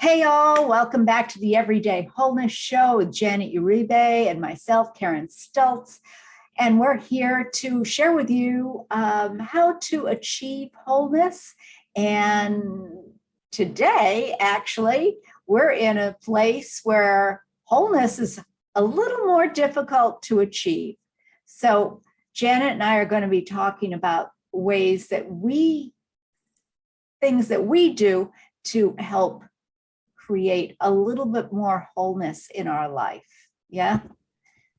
Hey, all, welcome back to the Everyday Wholeness Show with Janet Uribe and myself, Karen Stultz. And we're here to share with you how to achieve wholeness. And today, actually, we're in a place where wholeness is a little more difficult to achieve. So Janet and I are going to be talking about things that we do to help create a little bit more wholeness in our life. Yeah.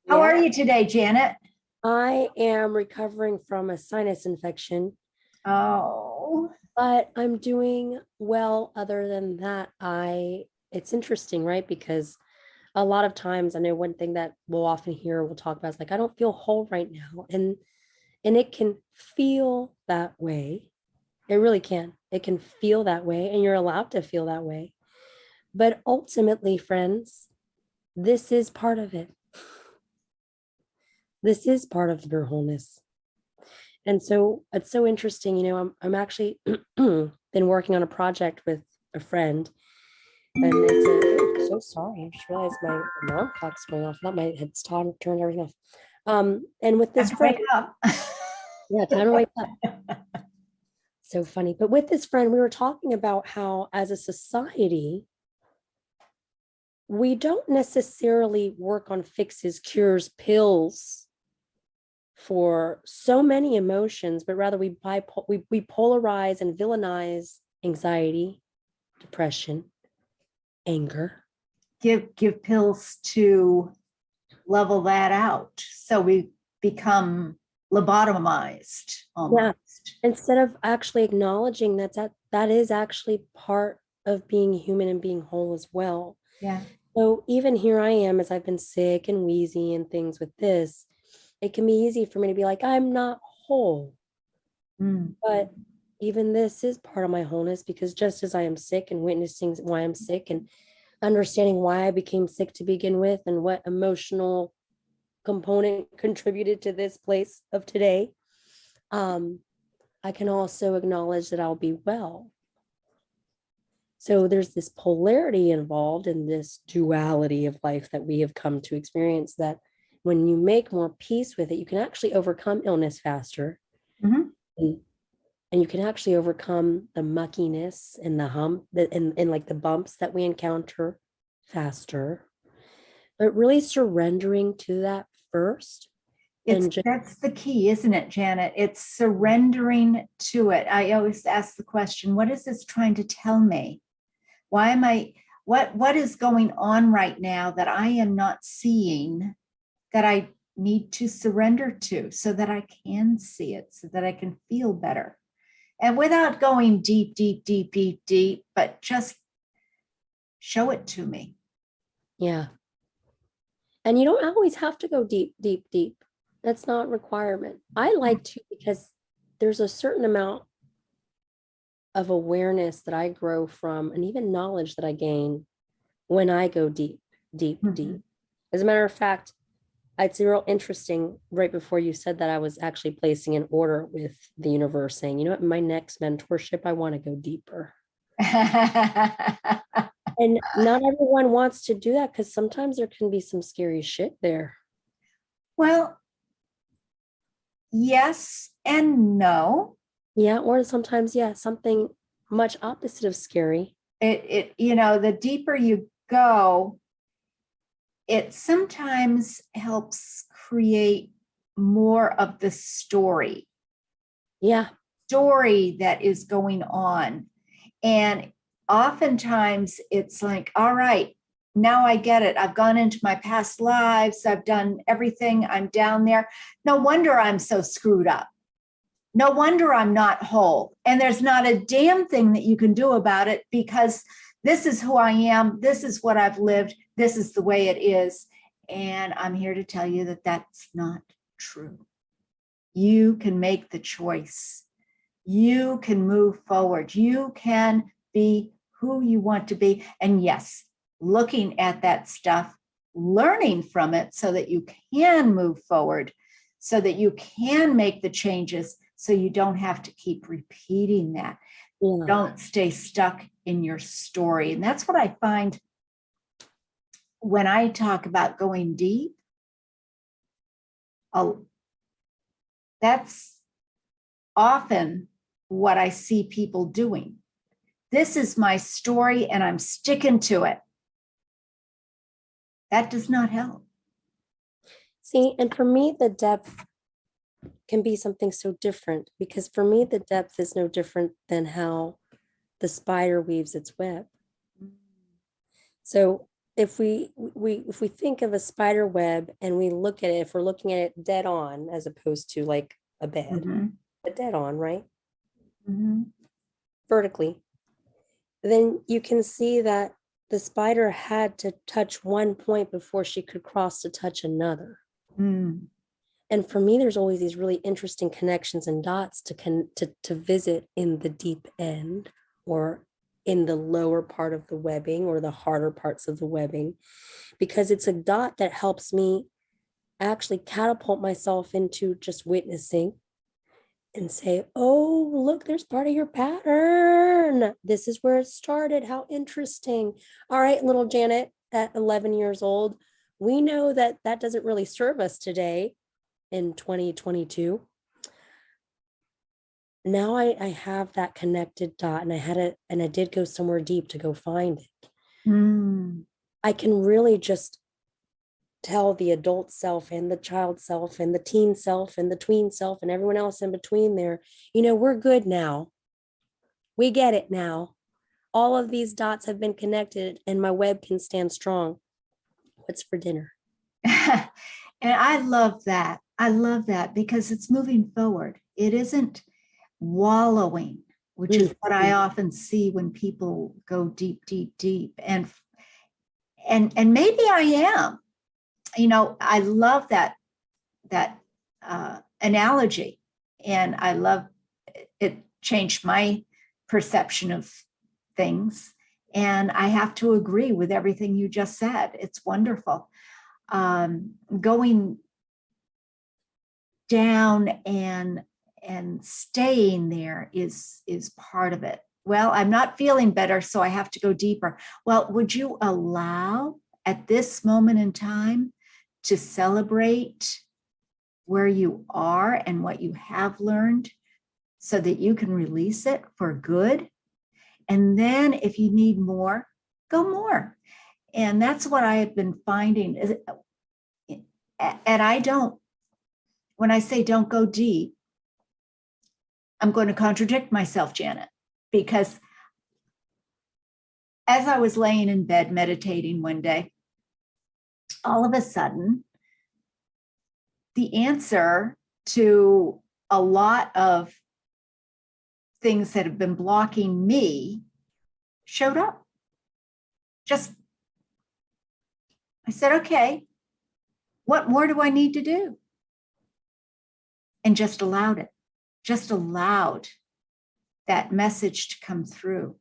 How are you today, Janet? I am recovering from a sinus infection. Oh. But I'm doing well. Other than that, it's interesting, right? Because a lot of times I know one thing that we'll often hear, we'll talk about is like, I don't feel whole right now. And it can feel that way. It really can. It can feel that way, and you're allowed to feel that way. But ultimately, friends, this is part of it. This is part of your wholeness. And so it's so interesting. I'm actually been working on a project with a friend, and I'm so sorry. I just realized my alarm clock's going off. I thought my head's turned everything off. And with this friend, yeah, time to wake up. So funny. But with this friend, we were talking about how as a society, we don't necessarily work on fixes, cures, pills for so many emotions, but rather we polarize and villainize anxiety, depression, anger. Give pills to level that out, so we become lobotomized almost. Yeah. Instead of actually acknowledging that is actually part of being human and being whole as well. Yeah. So even here I am, as I've been sick and wheezy and things with this, it can be easy for me to be like, I'm not whole. But even this is part of my wholeness, because just as I am sick and witnessing why I'm sick and understanding why I became sick to begin with and what emotional component contributed to this place of today, I can also acknowledge that I'll be well. So there's this polarity involved in this duality of life that we have come to experience, that when you make more peace with it, you can actually overcome illness faster. Mm-hmm. And you can actually overcome the muckiness and the hump and like the bumps that we encounter faster. But really surrendering to that first. That's the key, isn't it, Janet? It's surrendering to it. I always ask the question, what is this trying to tell me? Why am I, what is going on right now that I am not seeing, that I need to surrender to, so that I can see it, so that I can feel better? And without going deep, but just show it to me. Yeah. And you don't always have to go deep. That's not a requirement. I like to, because there's a certain amount of awareness that I grow from, and even knowledge that I gain when I go deep. As a matter of fact, it's real interesting. Right before you said that, I was actually placing an order with the universe saying, you know what, my next mentorship, I want to go deeper. And not everyone wants to do that, because sometimes there can be some scary shit there. Well, yes and no. Yeah, or sometimes, yeah, something much opposite of scary. The deeper you go, it sometimes helps create more of the story. Yeah. Story that is going on. And oftentimes it's like, all right, now I get it. I've gone into my past lives. I've done everything. I'm down there. No wonder I'm so screwed up. No wonder I'm not whole. And there's not a damn thing that you can do about it, because this is who I am. This is what I've lived. This is the way it is. And I'm here to tell you that that's not true. You can make the choice. You can move forward. You can be who you want to be. And yes, looking at that stuff, learning from it so that you can move forward, so that you can make the changes, so you don't have to keep repeating that. Yeah. Don't stay stuck in your story. And that's what I find when I talk about going deep. That's often what I see people doing. This is my story and I'm sticking to it. That does not help. See, and for me, the depth can be something so different, because for me, the depth is no different than how the spider weaves its web. So if we think of a spider web and we look at it, if we're looking at it dead on, as opposed to like a bed, but dead on, right? Vertically, then you can see that the spider had to touch one point before she could cross to touch another. And for me, there's always these really interesting connections and dots to visit in the deep end, or in the lower part of the webbing, or the harder parts of the webbing, because it's a dot that helps me actually catapult myself into just witnessing and say, oh, look, there's part of your pattern. This is where it started. How interesting. All right, little Janet at 11 years old, we know that that doesn't really serve us today in 2022. Now I have that connected dot, and I did go somewhere deep to go find it. I can really just tell the adult self and the child self and the teen self and the tween self and everyone else in between there, we're good now. We get it now. All of these dots have been connected and my web can stand strong. What's for dinner? And I love that. I love that because it's moving forward. It isn't wallowing, which is what I often see when people go deep, deep, deep. And maybe I am. I love that analogy, and I love it. Changed my perception of things, and I have to agree with everything you just said. It's wonderful. Going down and staying there is part of it. Well, I'm not feeling better, so I have to go deeper. Well, would you allow at this moment in time to celebrate where you are and what you have learned so that you can release it for good? And then if you need more, go more. And that's what I have been finding. And when I say don't go deep, I'm going to contradict myself, Janet, because as I was laying in bed meditating one day, all of a sudden, the answer to a lot of things that have been blocking me showed up. I said, okay, what more do I need to do? And just allowed it, just allowed that message to come through.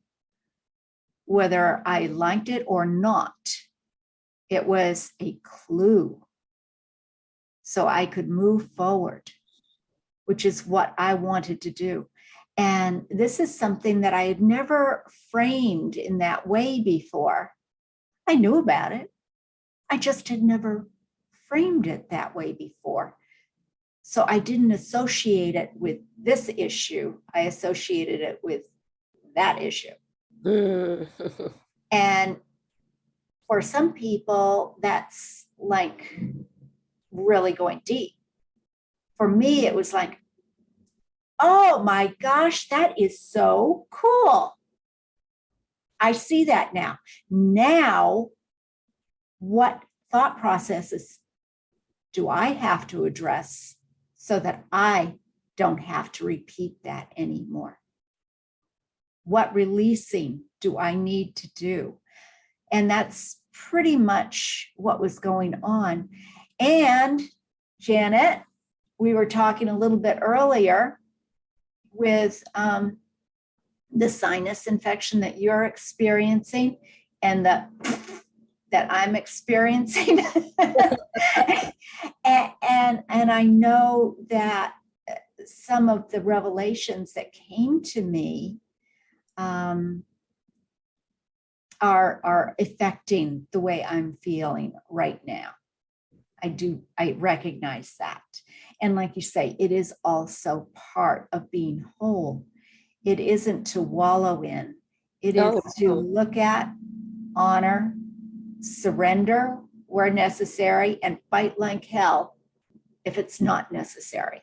Whether I liked it or not, it was a clue. So I could move forward, which is what I wanted to do. And this is something that I had never framed in that way before. I knew about it. I just had never framed it that way before. So I didn't associate it with this issue. I associated it with that issue. And for some people, that's like really going deep. For me, it was like, oh my gosh, that is so cool. I see that now. Now, what thought processes do I have to address so that I don't have to repeat that anymore? What releasing do I need to do? And that's pretty much what was going on. And Janet, we were talking a little bit earlier with the sinus infection that you're experiencing and that I'm experiencing. and I know that some of the revelations that came to me are affecting the way I'm feeling right now. I recognize that. And like you say, it is also part of being whole. It isn't to wallow in, it is Oh, to look at, honor, surrender where necessary, and fight like hell if it's not necessary.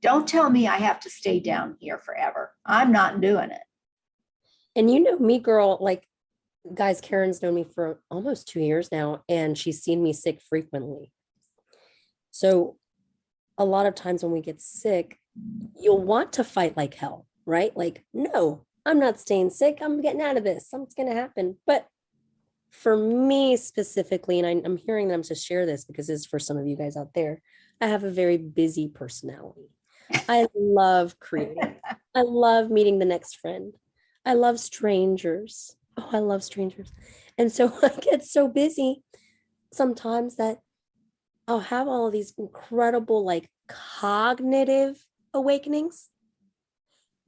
Don't tell me I have to stay down here forever. I'm not doing it. and you know me, girl, like guys, Karen's known me for almost 2 years now, and she's seen me sick frequently. So a lot of times when we get sick, you'll want to fight like hell, right? Like, no, I'm not staying sick. I'm getting out of this. Something's going to happen. But for me specifically, and I'm hearing that I'm to share this because it's for some of you guys out there, I have a very busy personality. I love creating. I love meeting the next friend. I love strangers. Oh, I love strangers. And so I get so busy sometimes that I'll have all of these incredible, like cognitive awakenings,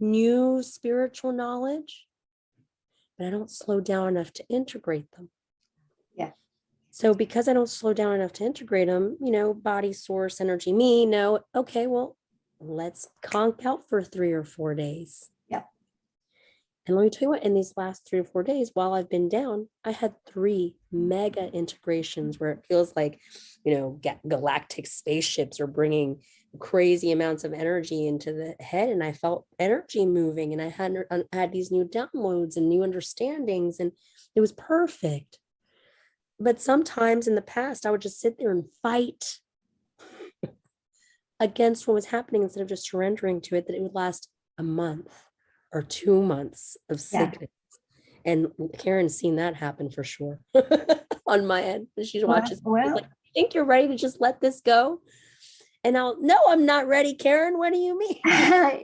new spiritual knowledge, but I don't slow down enough to integrate them. Yeah. So because I don't slow down enough to integrate them, body, source, energy, me, no, okay, well, let's conk out for 3 or 4 days. Yeah. And let me tell you what, in these last 3 or 4 days, while I've been down, I had 3 mega integrations where it feels like, galactic spaceships are bringing crazy amounts of energy into the head. And I felt energy moving, and I had these new downloads and new understandings, and it was perfect. But sometimes in the past, I would just sit there and fight against what was happening instead of just surrendering to it, that it would last a month or 2 months of sickness. Yeah. And Karen's seen that happen for sure on my end. She watches. Well, like, I think you're ready to just let this go. And no, I'm not ready, Karen. What do you mean? And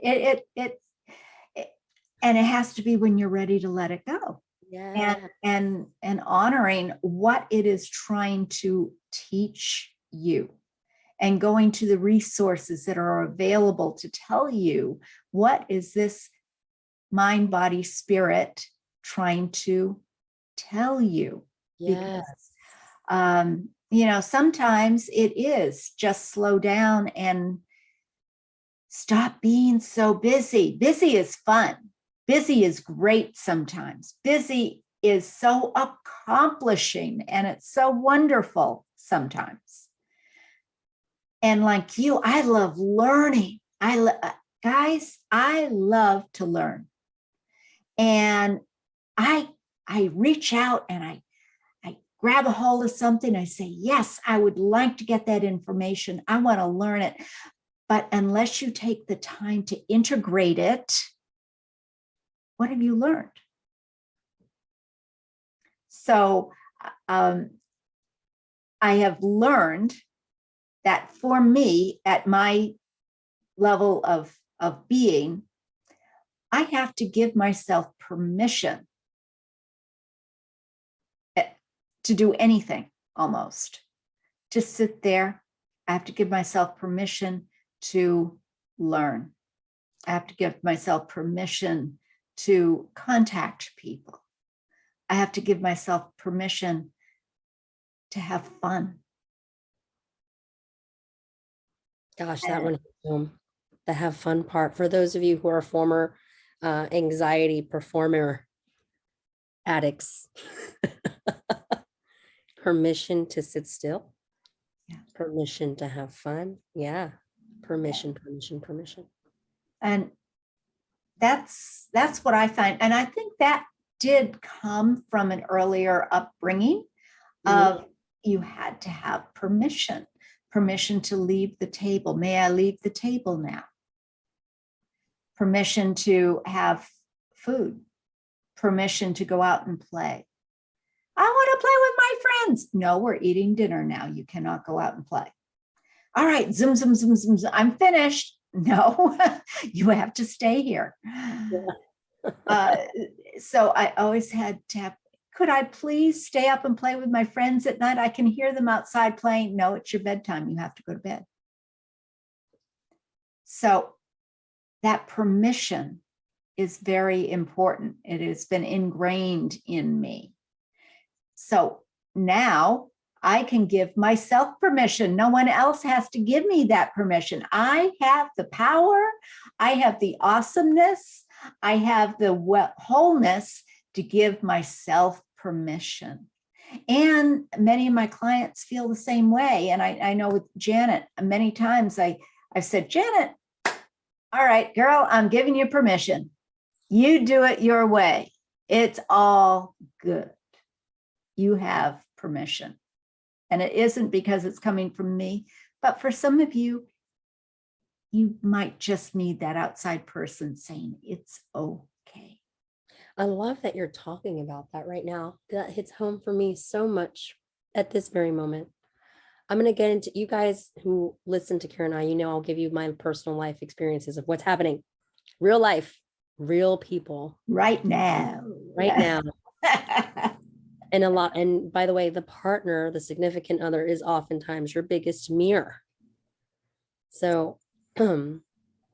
it has to be when you're ready to let it go. Yeah. And honoring what it is trying to teach you, and going to the resources that are available to tell you what is this mind, body, spirit trying to tell you. Yes. Because sometimes it is just slow down and stop being so busy. Busy is fun. Busy is great sometimes. Busy is so accomplishing, and it's so wonderful sometimes. And like you, I love learning. Guys, I love to learn. And I reach out and I grab a hold of something. I say, yes, I would like to get that information. I want to learn it. But unless you take the time to integrate it, what have you learned? So I have learned that for me, at my level of being, I have to give myself permission to do anything, almost. To sit there, I have to give myself permission to learn. I have to give myself permission to contact people. I have to give myself permission to have fun. Gosh, that one, the have fun part. For those of you who are former anxiety performer addicts, permission to sit still, permission to have fun. Yeah, permission. And that's what I find. And I think that did come from an earlier upbringing of you had to have permission to leave the table. May I leave the table now? Permission to have food, permission to go out and play. I want to play with my friends. No, we're eating dinner now. You cannot go out and play. All right, zoom, zoom, zoom, zoom, zoom. I'm finished. No, you have to stay here. So I always had to have, could I please stay up and play with my friends at night? I can hear them outside playing. No, it's your bedtime. You have to go to bed. So that permission is very important. It has been ingrained in me. So now I can give myself permission. No one else has to give me that permission. I have the power. I have the awesomeness. I have the wholeness to give myself permission. And many of my clients feel the same way. And I know with Janet, many times I've said, Janet, all right, girl, I'm giving you permission. You do it your way. It's all good. You have permission. And it isn't because it's coming from me, but for some of you, you might just need that outside person saying it's okay. I love that you're talking about that right now. That hits home for me so much at this very moment. I'm going to get into, you guys who listen to Karen and I, you know, I'll give you my personal life experiences of what's happening. Real life, real people. Right now. Right now. And a lot, and by the way, the partner, the significant other is oftentimes your biggest mirror. So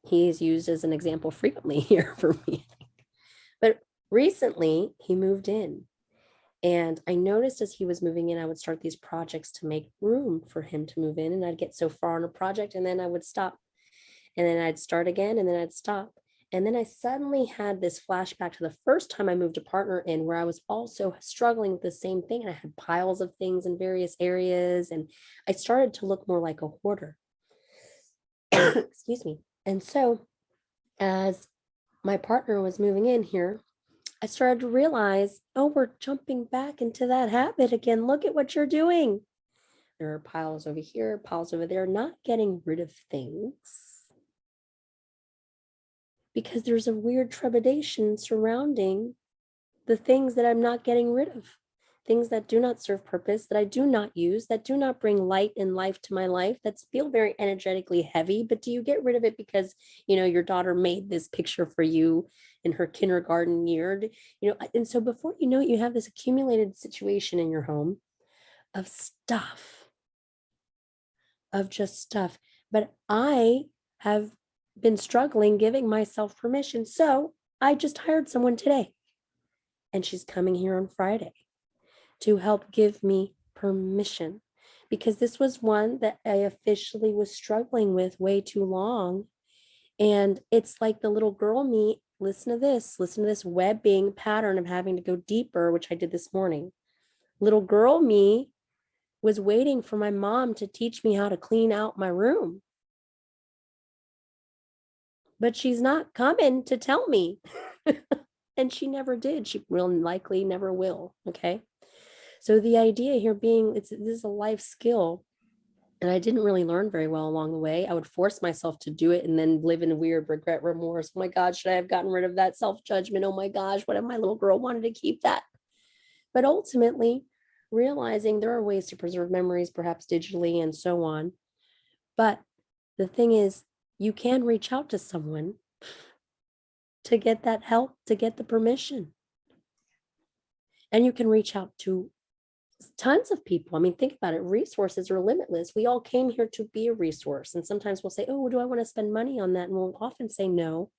he's used as an example frequently here for me. But recently he moved in, and I noticed as he was moving in, I would start these projects to make room for him to move in, and I'd get so far on a project and then I would stop, and then I'd start again, and then I'd stop. And then I suddenly had this flashback to the first time I moved a partner in, where I was also struggling with the same thing. And I had piles of things in various areas, and I started to look more like a hoarder. Excuse me. And so as my partner was moving in here, I started to realize, oh, we're jumping back into that habit again. Look at what you're doing. There are piles over here, piles over there, not getting rid of things, because there's a weird trepidation surrounding the things that I'm not getting rid of, things that do not serve purpose, that I do not use, that do not bring light and life to my life, that feel very energetically heavy. But do you get rid of it because, you know, your daughter made this picture for you in her kindergarten year? You know, and so before you know it, you have this accumulated situation in your home of stuff, of just stuff. But I have been struggling giving myself permission. So I just hired someone today, and she's coming here on Friday to help give me permission, because this was one that I officially was struggling with way too long. And it's like the little girl me, listen to this webbing pattern of having to go deeper, which I did this morning. Little girl me was waiting for my mom to teach me how to clean out my room, but she's not coming to tell me. And she never did. She will likely never will. Okay. So the idea here being, this is a life skill, and I didn't really learn very well along the way. I would force myself to do it and then live in weird regret, remorse. Oh my God, should I have gotten rid of that self-judgment? Oh my gosh, what if my little girl wanted to keep that? But ultimately realizing there are ways to preserve memories, perhaps digitally and so on. But the thing is, you can reach out to someone to get that help, to get the permission. And you can reach out to tons of people. I mean, think about it. Resources are limitless. We all came here to be a resource. And sometimes we'll say, oh, do I want to spend money on that? And we'll often say, no,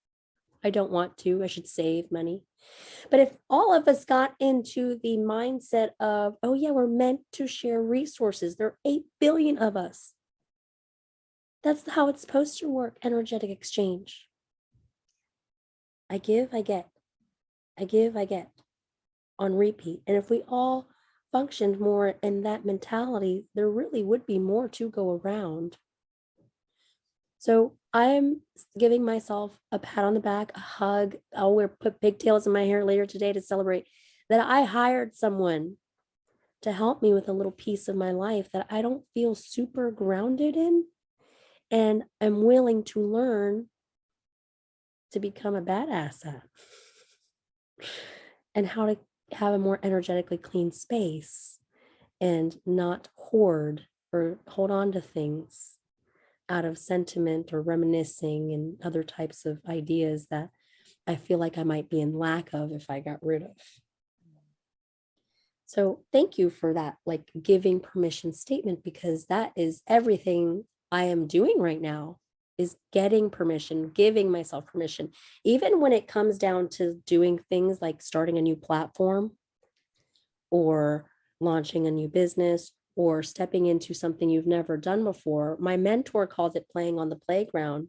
I don't want to. I should save money. But if all of us got into the mindset of, oh yeah, we're meant to share resources. There are 8 billion of us. That's how it's supposed to work. Energetic exchange. I give, I get. I give, I get, on repeat. And if we all functioned more in that mentality, there really would be more to go around. So I'm giving myself a pat on the back, a hug. I'll put pigtails in my hair later today to celebrate that I hired someone to help me with a little piece of my life that I don't feel super grounded in, and I'm willing to learn to become a badass at, and how to have a more energetically clean space and not hoard or hold on to things out of sentiment or reminiscing and other types of ideas that I feel like I might be in lack of if I got rid of. So thank you for that, like, giving permission statement, because that is everything I am doing right now. is getting permission, giving myself permission. Even when it comes down to doing things like starting a new platform or launching a new business or stepping into something you've never done before, my mentor calls it playing on the playground.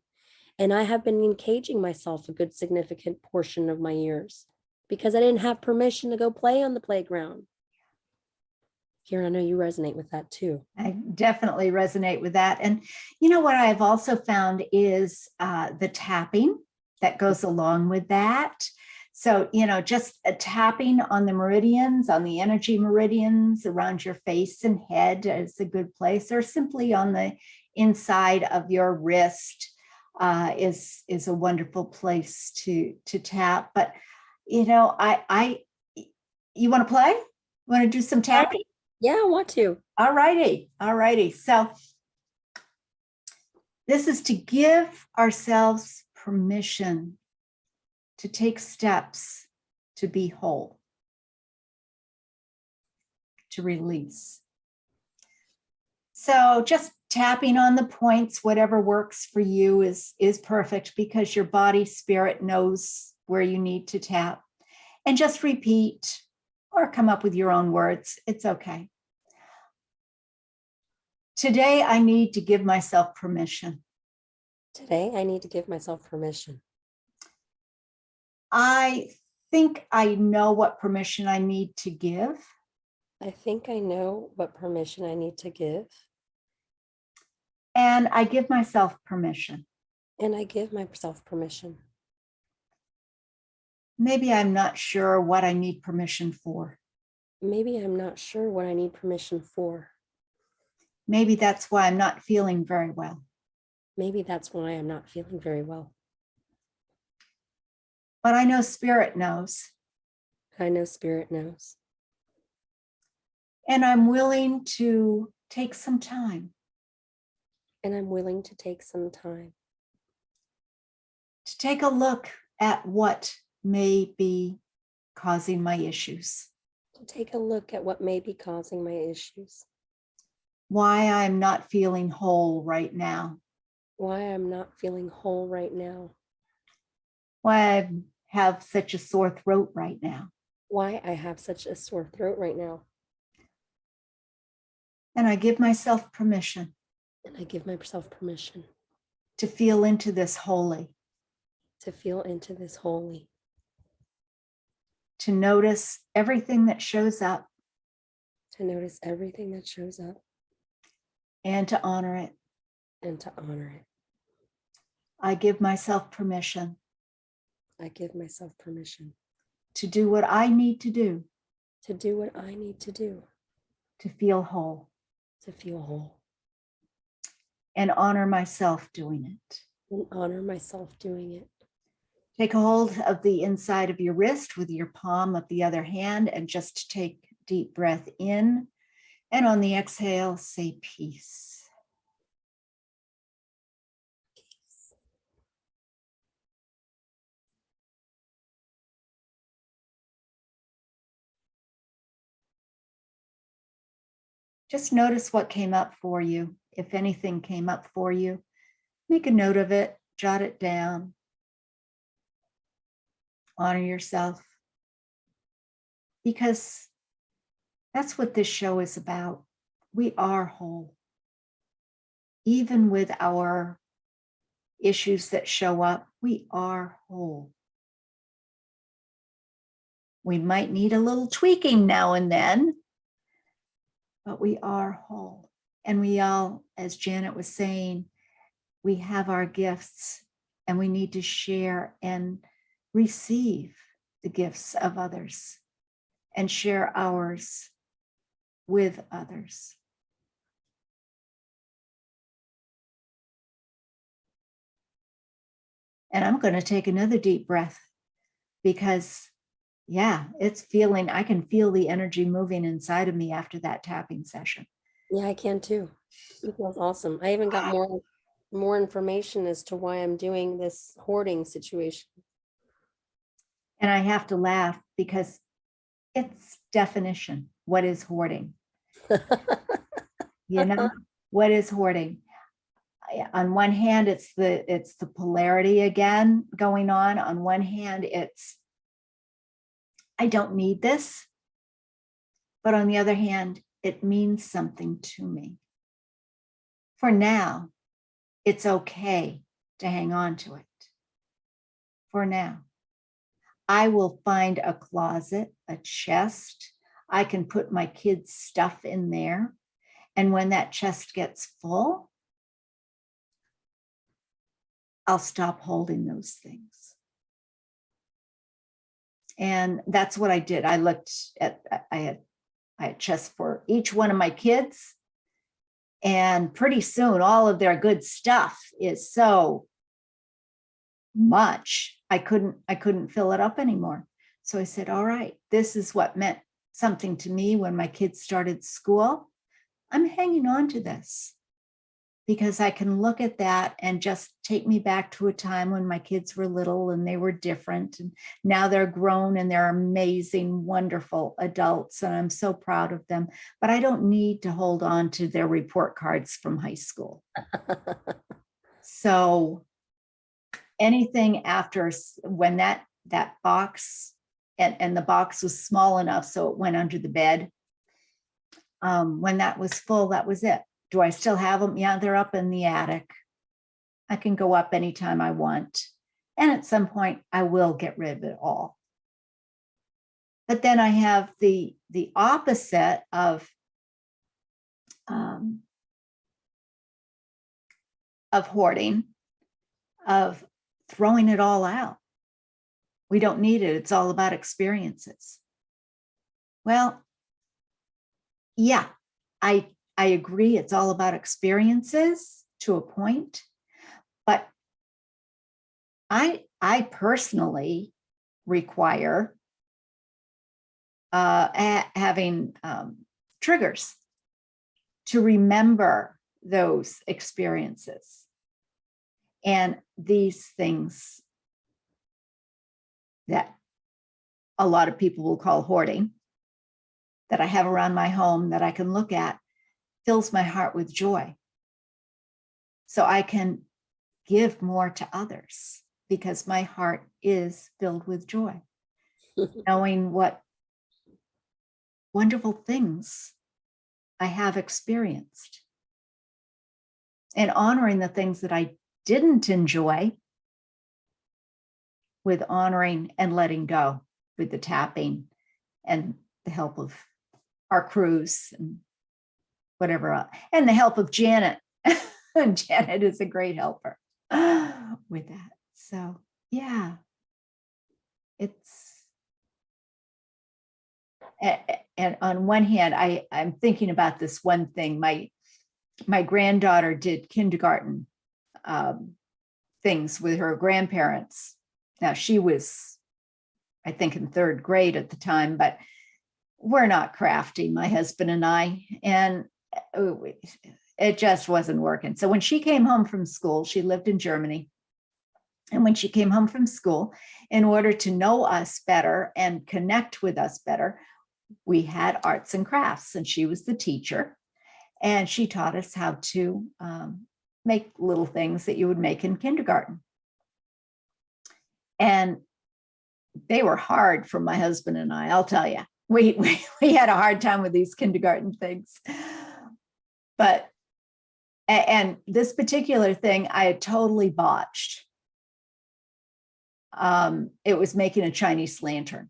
And I have been encaging myself a good significant portion of my years because I didn't have permission to go play on the playground. Karen, I know you resonate with that too. I definitely resonate with that. And you know what I've also found is the tapping that goes along with that. So, just tapping on the meridians, on the energy meridians around your face and head is a good place, or simply on the inside of your wrist is a wonderful place to tap. But, you want to play? Want to do some tapping? Yeah, I want to. All righty. So this is to give ourselves permission to take steps to be whole, to release. So just tapping on the points, whatever works for you is perfect, because your body spirit knows where you need to tap. And just repeat or come up with your own words. It's okay. Today, I need to give myself permission. Today, I need to give myself permission. I think I know what permission I need to give. I think I know what permission I need to give. And I give myself permission. And I give myself permission. Maybe I'm not sure what I need permission for. Maybe I'm not sure what I need permission for. Maybe that's why I'm not feeling very well. Maybe that's why I'm not feeling very well. But I know Spirit knows. I know Spirit knows. And I'm willing to take some time. And I'm willing to take some time. To take a look at what may be causing my issues. To take a look at what may be causing my issues. Why I'm not feeling whole right now. Why I'm not feeling whole right now. Why I have such a sore throat right now. Why I have such a sore throat right now. And I give myself permission. And I give myself permission. To feel into this wholly. To feel into this wholly. To notice everything that shows up. To notice everything that shows up. And to honor it. And to honor it. I give myself permission. I give myself permission. To do what I need to do. To do what I need to do. To feel whole. To feel whole. And honor myself doing it. And honor myself doing it. Take a hold of the inside of your wrist with your palm of the other hand and just take a deep breath in. And on the exhale, say peace. Peace. Just notice what came up for you. If anything came up for you, make a note of it, jot it down. Honor yourself. Because that's what this show is about. We are whole. Even with our issues that show up, we are whole. We might need a little tweaking now and then, but we are whole. And we all, as Janet was saying, we have our gifts and we need to share and receive the gifts of others and share ours with others. And I'm going to take another deep breath because, yeah, I can feel the energy moving inside of me after that tapping session. Yeah, I can too. It feels awesome. I even got more information as to why I'm doing this hoarding situation. And I have to laugh because it's definition. What is hoarding? What is hoarding? on one hand, it's the polarity again going on. On one hand, it's, I don't need this. But on the other hand, it means something to me. For now, it's okay to hang on to it. For now, I will find a closet, a chest. I can put my kids' stuff in there. And when that chest gets full, I'll stop holding those things. And that's what I did. I looked at, I had chests for each one of my kids. And pretty soon, all of their good stuff is so much, I couldn't fill it up anymore. So I said, all right, this is what meant something to me when my kids started school. I'm hanging on to this because I can look at that and just take me back to a time when my kids were little and they were different. And now they're grown and they're amazing, wonderful adults. And I'm so proud of them. But I don't need to hold on to their report cards from high school. So anything after when that box, and the box was small enough so it went under the bed. When that was full, that was it. Do I still have them? Yeah, they're up in the attic. I can go up anytime I want. And at some point, I will get rid of it all. But then I have the opposite of hoarding, of throwing it all out. We don't need it. It's all about experiences. Well, yeah, I agree. It's all about experiences to a point, but I personally require having triggers to remember those experiences. And these things that a lot of people will call hoarding, that I have around my home that I can look at, fills my heart with joy. So I can give more to others because my heart is filled with joy, knowing what wonderful things I have experienced and honoring the things that I didn't enjoy with honoring and letting go, with the tapping and the help of our crews and whatever else, and the help of Janet. Janet is a great helper with that. So yeah, it's, and on one hand, I'm thinking about this one thing. My granddaughter did kindergarten things with her grandparents. Now she was, I think, in third grade at the time, but we're not crafty, my husband and I, and it just wasn't working. So when she came home from school, she lived in Germany. And when she came home from school, in order to know us better and connect with us better, we had arts and crafts, and she was the teacher. And she taught us how to make little things that you would make in kindergarten. And they were hard for my husband and I, I'll tell you. We had a hard time with these kindergarten things. But, and this particular thing I had totally botched. It was making a Chinese lantern.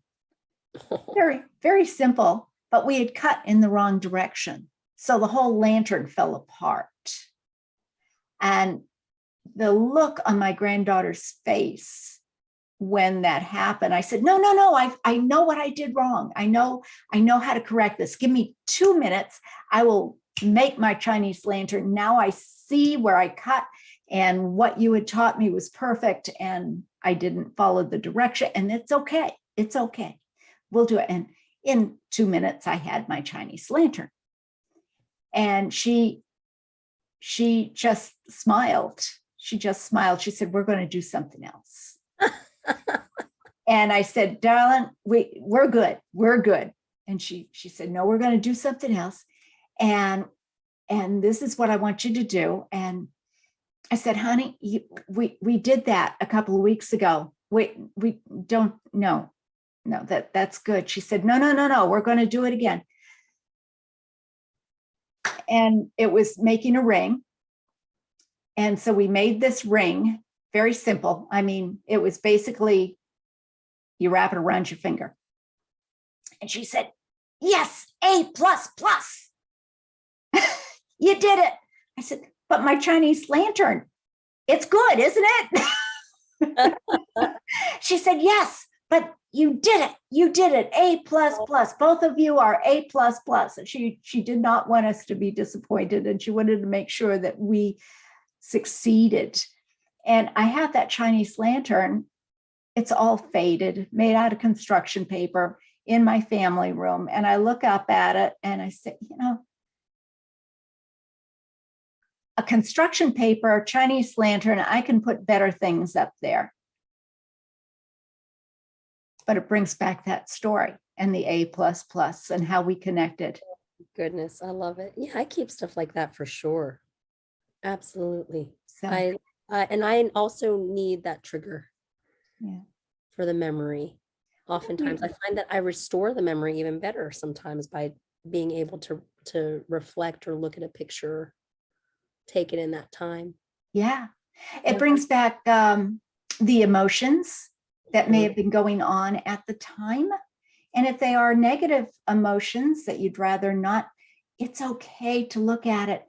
Very, very simple, but we had cut in the wrong direction. So the whole lantern fell apart. And the look on my granddaughter's face when that happened, I said, no, I know what I did wrong. I know how to correct this. Give me 2 minutes. I will make my Chinese lantern. Now I see where I cut, and what you had taught me was perfect. And I didn't follow the direction, and it's okay. It's okay. We'll do it. And in 2 minutes, I had my Chinese lantern. And she just smiled. She just smiled. She said, we're going to do something else. And I said, darling, we're good. We're good. And she said, no, we're going to do something else. And this is what I want you to do. And I said, honey, we did that a couple of weeks ago. We don't know. No, that's good. She said, no, we're going to do it again. And it was making a ring. And so we made this ring, very simple. I mean, it was basically you wrap it around your finger. And she said, yes, A++. You did it. I said, but my Chinese lantern, it's good, isn't it? She said, yes, but you did it. You did it. A++. Both of you are A++. And she did not want us to be disappointed, and she wanted to make sure that we succeeded. And I have that Chinese lantern. It's all faded, made out of construction paper in my family room. And I look up at it and I say, you know, a construction paper, Chinese lantern, I can put better things up there. But it brings back that story and the A++ and how we connected. Goodness, I love it. Yeah, I keep stuff like that for sure. Absolutely. So, And I also need that trigger yeah. for the memory. Oftentimes I find that I restore the memory even better sometimes by being able to reflect or look at a picture, take it in that time. Yeah. It brings back the emotions that may have been going on at the time. And if they are negative emotions that you'd rather not, it's okay to look at it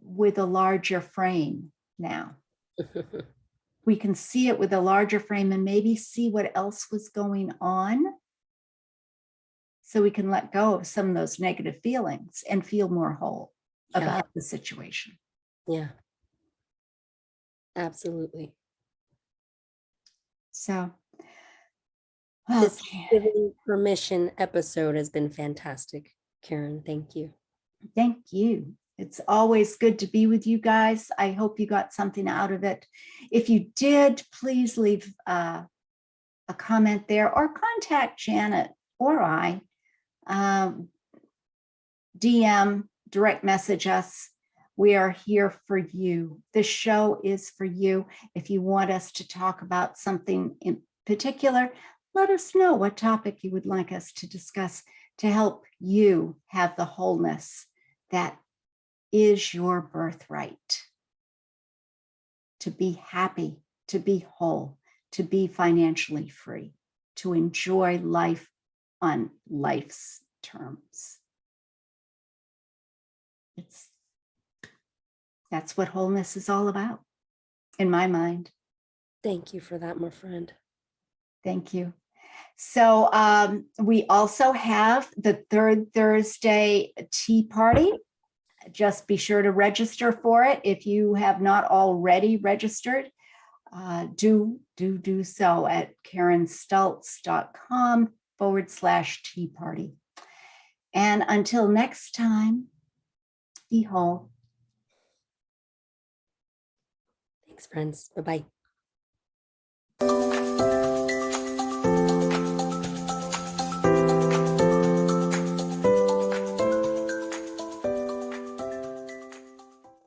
with a larger frame now. We can see it with a larger frame and maybe see what else was going on. So we can let go of some of those negative feelings and feel more whole about the situation. Yeah. Absolutely. So this giving permission episode has been fantastic, Karen. Thank you. Thank you. It's always good to be with you guys. I hope you got something out of it. If you did, please leave a comment there or contact Janet or I. DM, direct message us. We are here for you. This show is for you. If you want us to talk about something in particular, let us know what topic you would like us to discuss to help you have the wholeness that is your birthright. To be happy, to be whole, to be financially free, to enjoy life on life's terms. That's what wholeness is all about, in my mind. Thank you for that, my friend. Thank you. So we also have the third Thursday tea party. Just be sure to register for it. If you have not already registered, do so at karenstultz.com/tea party. And until next time, be whole. Thanks, friends. Bye-bye.